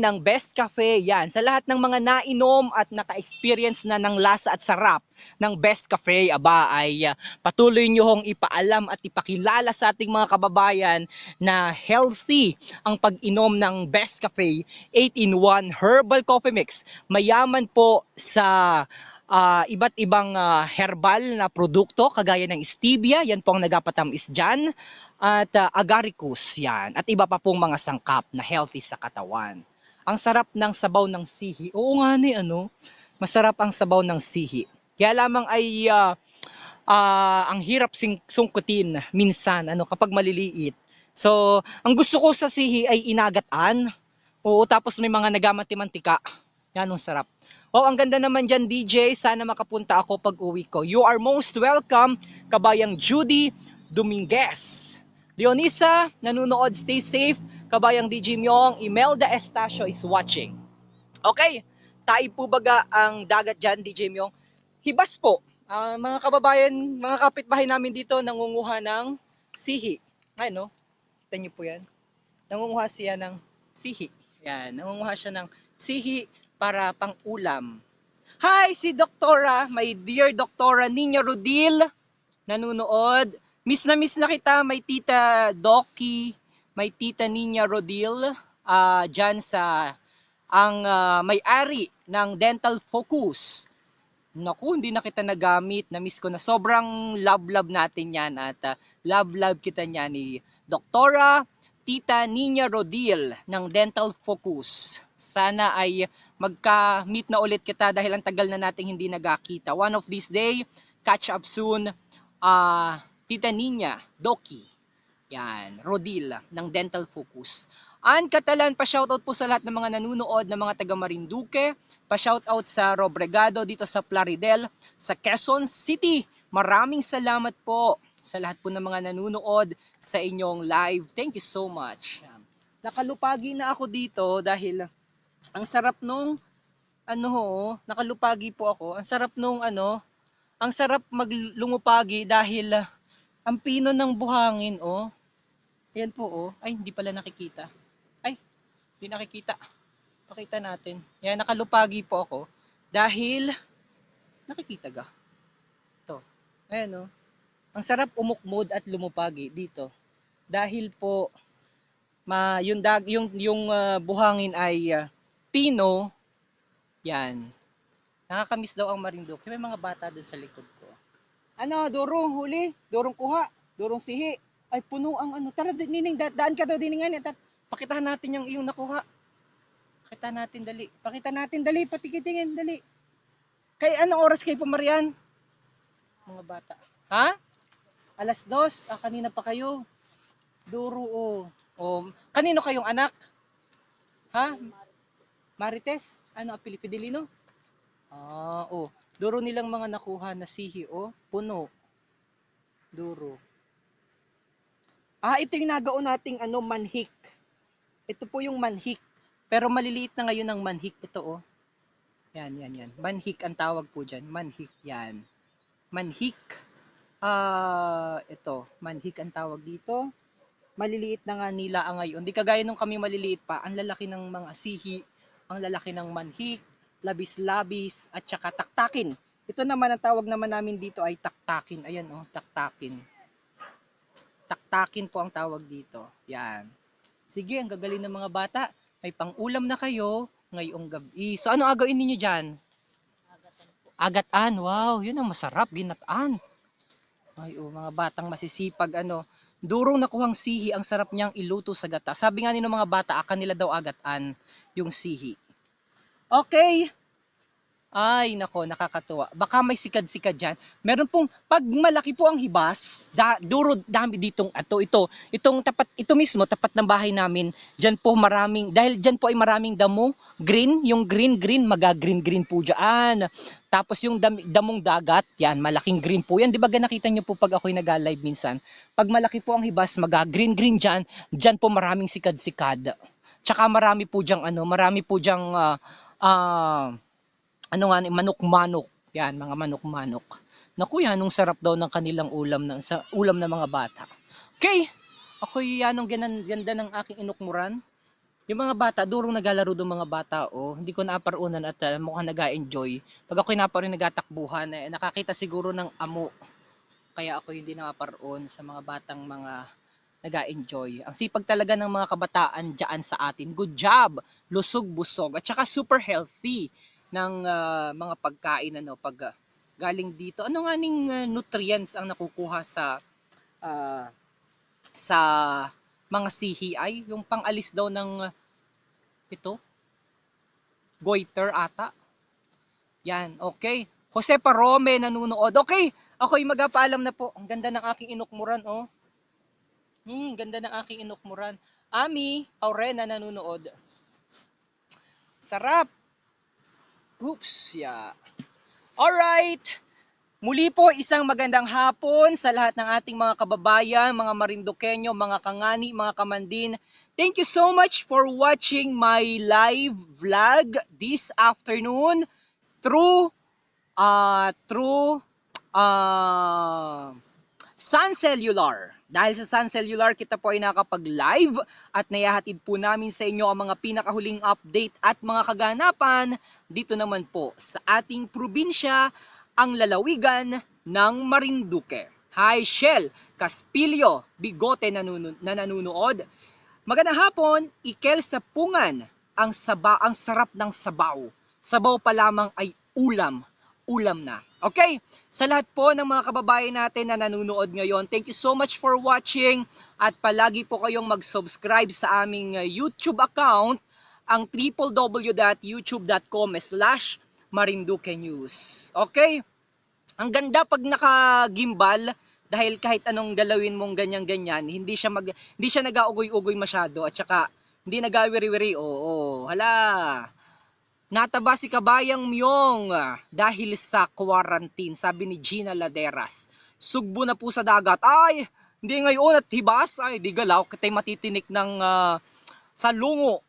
ng Best Cafe. Yan, sa lahat ng mga nainom at naka-experience na ng lasa at sarap ng Best Cafe, ay patuloy nyo hong ipaalam at ipakilala sa ating mga kababayan na healthy ang pag-inom ng Best Cafe 8-in-1 Herbal Coffee Mix. Mayaman po sa iba't ibang herbal na produkto kagaya ng stevia, yan po ang nagapatamis dyan, at agaricus, yan, at iba pa pong mga sangkap na healthy sa katawan. Ang sarap ng sabaw ng sihi. Oo nga ni, masarap ang sabaw ng sihi. Kaya lamang ay ang hirap sungkutin minsan kapag maliliit. So, ang gusto ko sa sihi ay inagatan. Oo, tapos may mga nagamanti-mantika. Yan, ang sarap. Oh, ang ganda naman dyan, DJ. Sana makapunta ako pag uwi ko. You are most welcome, kabayang Judy Dominguez. Leonisa, nanonood, stay safe. Kabayang DJ Myong, Imelda Estacio is watching. Okay, tayo po baga ang dagat dyan, DJ Myong. Hibas po. Mga kababayan, mga kapitbahay namin dito, nangunguha ng sihi. Ay, no? Kita niyo po yan. Nangunguha siya ng sihi. Yan, nangunguha siya ng sihi para pang-ulam. Hi, si Doktora, my dear Doktora Nina Rodil, nanonood. Miss na kita, may Tita Doki, may Tita Nina Rodil, dyan sa ang may-ari ng Dental Focus. Naku, hindi na kita nagamit. Na-miss ko na. Sobrang love natin yan. At love kita niya ni Doktora Tita Nina Rodil ng Dental Focus. Sana ay magka-meet na ulit kita dahil ang tagal na nating hindi nagakita. One of these day, catch up soon. Tita Nina, Doki. Yan, Rodil ng Dental Focus. An Catalan, pa-shoutout po sa lahat ng mga nanunood ng mga taga Marinduque. Pa-shoutout sa Robregado dito sa Plaridel, sa Quezon City. Maraming salamat po sa lahat po ng mga nanunood sa inyong live. Thank you so much. Nakalupagi na ako dito dahil ang sarap nung nakalupagi po ako. Ang sarap nung ang sarap maglumupagi dahil ang pino ng buhangin, oh. Ayan po, oh. Ay, hindi pala nakikita. Ay, hindi nakikita. Pakita natin. Yan, nakalupagi po ako. Dahil, nakikita ga? Ito. Ayan, oh. Ang sarap umukmod at lumupagi dito. Dahil po, yung buhangin ay pino. Yan. Nakakamiss daw ang Marinduque. May mga bata doon sa likod ko. Durong huli? Durong kuha? Durong sihi? Ay, puno ang Tara, nining, daan ka daw, diningan. Pakitahan natin yung iyong nakuha. Pakita natin, dali. Patikitingin, dali. Kay anong oras kayo pumarian? Mga bata. Ha? 2:00. Kanina pa kayo. Duro, oh. Kanino kayong anak? Ha? Marites? Apili Fidelino? Duro nilang mga nakuha na sihi, puno. Duro. Ito yung nagaon nating manhik. Ito po yung manhik. Pero maliliit na ngayon ang manhik. Ito, Yan. Manhik ang tawag po dyan. Manhik, yan. Manhik. Ito. Manhik ang tawag dito. Maliliit na nga nila ngayon. Di kagaya nung kami maliliit pa. Ang lalaki ng mga sihi. Ang lalaki ng manhik. Labis-labis. At saka taktakin. Ito naman ang tawag naman namin dito ay taktakin. Ayan, taktakin. Taktakin po ang tawag dito. Yan. Sige, ang gagaling ng mga bata. May pang-ulam na kayo ngayong gabi. So, ano agawin ninyo dyan? Agatan. Wow, yun ang masarap. Ginataan. Ay, mga batang masisipag. Durong nakuhang sihi. Ang sarap niyang iluto sa gata. Sabi nga nino mga bata, nila daw agatan yung sihi. Okay. Ay, nako, nakakatuwa. Baka may sikad-sikad dyan. Meron pong, pag malaki po ang hibas, dami ditong, ito mismo, tapat ng bahay namin, dyan po dahil dyan po ay maraming damo, yung green, maga-green po dyan. Tapos yung damong dagat, yan, malaking green po yan. Di ba nakita nyo po pag ako'y nag-live minsan? Pag malaki po ang hibas, maga-green dyan po maraming sikad-sikad. Tsaka marami po dyang manok-manok. Yan, mga manok-manok. Naku, yan, nung sarap daw ng kanilang ulam ng mga bata. Okay, ako'y anong ganda ng aking inukmuran. Yung mga bata, durong naglalaro ng mga bata, hindi ko naaparunan at mukhang nag-enjoy. Pag ako'y naparoon nagatakbuhan, nakakita siguro ng amo. Kaya ako hindi nakaparoon sa mga batang mga nag-enjoy. Ang sipag talaga ng mga kabataan dyan sa atin. Good job! Lusog, busog, at saka super healthy ng mga pagkain pag galing dito. Ano nga ning nutrients ang nakukuha sa mga sihi ay yung pang-alis daw ng goiter ata. Yan, okay. Jose Parome nanunood. Okay, ako'y magpaalam na po. Ang ganda ng aking inukmuran, ganda ng aking inukmuran. Ami Aurena nanunood. Sarap. Oops, yeah. Alright. Muli po, isang magandang hapon sa lahat ng ating mga kababayan, mga Marinduqueño, mga kangani, mga kamandin. Thank you so much for watching my live vlog this afternoon through Sun Cellular. Dahil sa Sun Cellular, kita po ay nakapag-live at nayahatid po namin sa inyo ang mga pinakahuling update at mga kaganapan dito naman po sa ating probinsya, ang lalawigan ng Marinduque. Hi, Shell Caspilio Bigote na nanunood. Magandang hapon, Ikel Sapungan. Ang sarap ng sabaw. Sabaw pa lamang ay ulam. ulam na. Okay? Sa lahat po ng mga kababayan natin na nanonood ngayon, thank you so much for watching at palagi po kayong mag-subscribe sa aming YouTube account, ang www.youtube.com/Marinduque News. Okay? Ang ganda pag naka-gimbal dahil kahit anong galawin mong ganyan-ganyan, hindi siya nag-augoy-ugoy masyado at saka hindi nagawiri-wiri. Oo, hala. Nataba si Kabayang Myong dahil sa quarantine, sabi ni Gina Laderas. Sugbo na po sa dagat. Ay, hindi ngayon at hibas. Ay, di galaw. Katay matitinik ng salungo.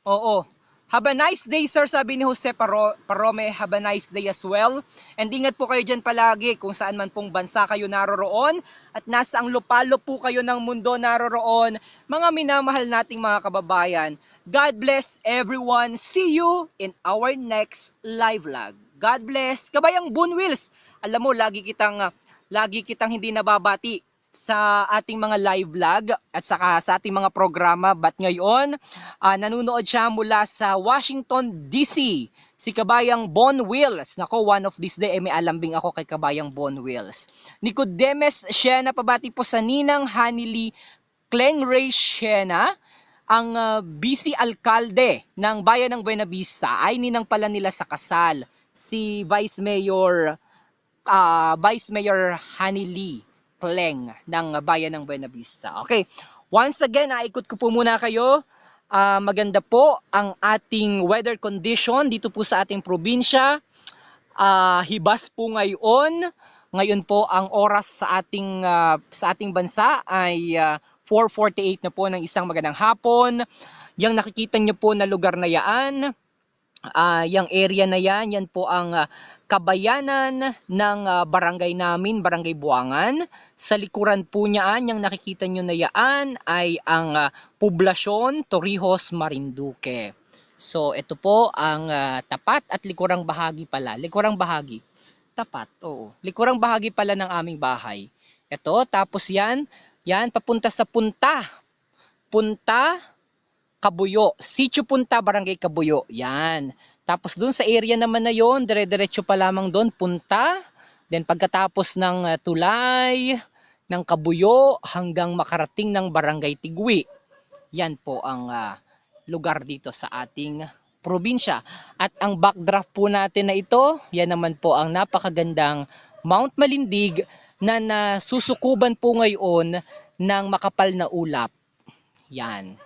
Oo. Have a nice day, sir, sabi ni Jose Parome. Have a nice day as well. And ingat po kayo dyan palagi kung saan man pong bansa kayo naroroon at nasa ang lupalo po kayo ng mundo naroroon. Mga minamahal nating mga kababayan, God bless everyone. See you in our next live vlog. God bless. Kabayang Boon Wheels, alam mo, lagi kitang hindi nababati sa ating mga live vlog at saka sa ating mga programa. But ngayon, nanonood siya mula sa Washington, D.C. Si Kabayang Bon Wills. Nako, one of this day, may alambing ako kay Kabayang Bon Wills. Nicodemes Shena, pabati po sa Ninang Hanili Kleng Ray Shena. Ang BC Alkalde ng Bayan ng Buena Vista ay ninang pala nila sa kasal. Si Vice Mayor Hanili Kleng ng Bayan ng Buena Vista. Okay, once again, ikot ko po muna kayo. Maganda po ang ating weather condition dito po sa ating probinsya. Hibas po ngayon. Ngayon po ang oras sa ating bansa ay 4:48 na po ng isang magandang hapon. Yang nakikita nyo po na lugar na yan, yung area na yan po ang kabayanan ng barangay namin, Barangay Buangan. Sa likuran po niyaan, yung nakikita nyo na yan ay ang poblasyon Torrijos, Marinduque. So, ito po ang tapat at likurang bahagi pala. Likurang bahagi. Tapat, oo. Likurang bahagi pala ng aming bahay. Ito, tapos yan papunta sa Punta Kabuyo. Sitio Punta, Barangay Kabuyo. Yan. Tapos dun sa area naman na yon, dire-diretso pa lamang doon, Punta. Then pagkatapos ng tulay, ng Kabuyo, hanggang makarating ng Barangay Tigwi. Yan po ang lugar dito sa ating probinsya. At ang backdraft po natin na ito, yan naman po ang napakagandang Mount Malindig na nasusukuban po ngayon ng makapal na ulap. Yan.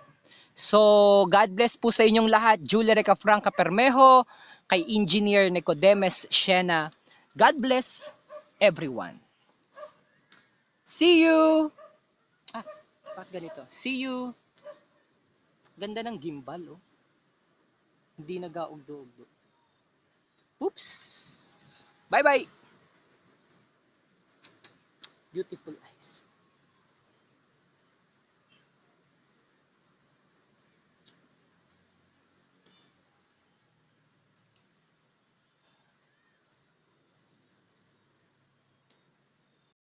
So, God bless po sa inyong lahat. Julia Reca Franca Permejo, kay Engineer Nicodemes Shena. God bless everyone. See you! Bakit ganito? See you! Ganda ng gimbal, oh. Hindi nag-augdo-ugdo. Oops! Bye-bye! Beautiful.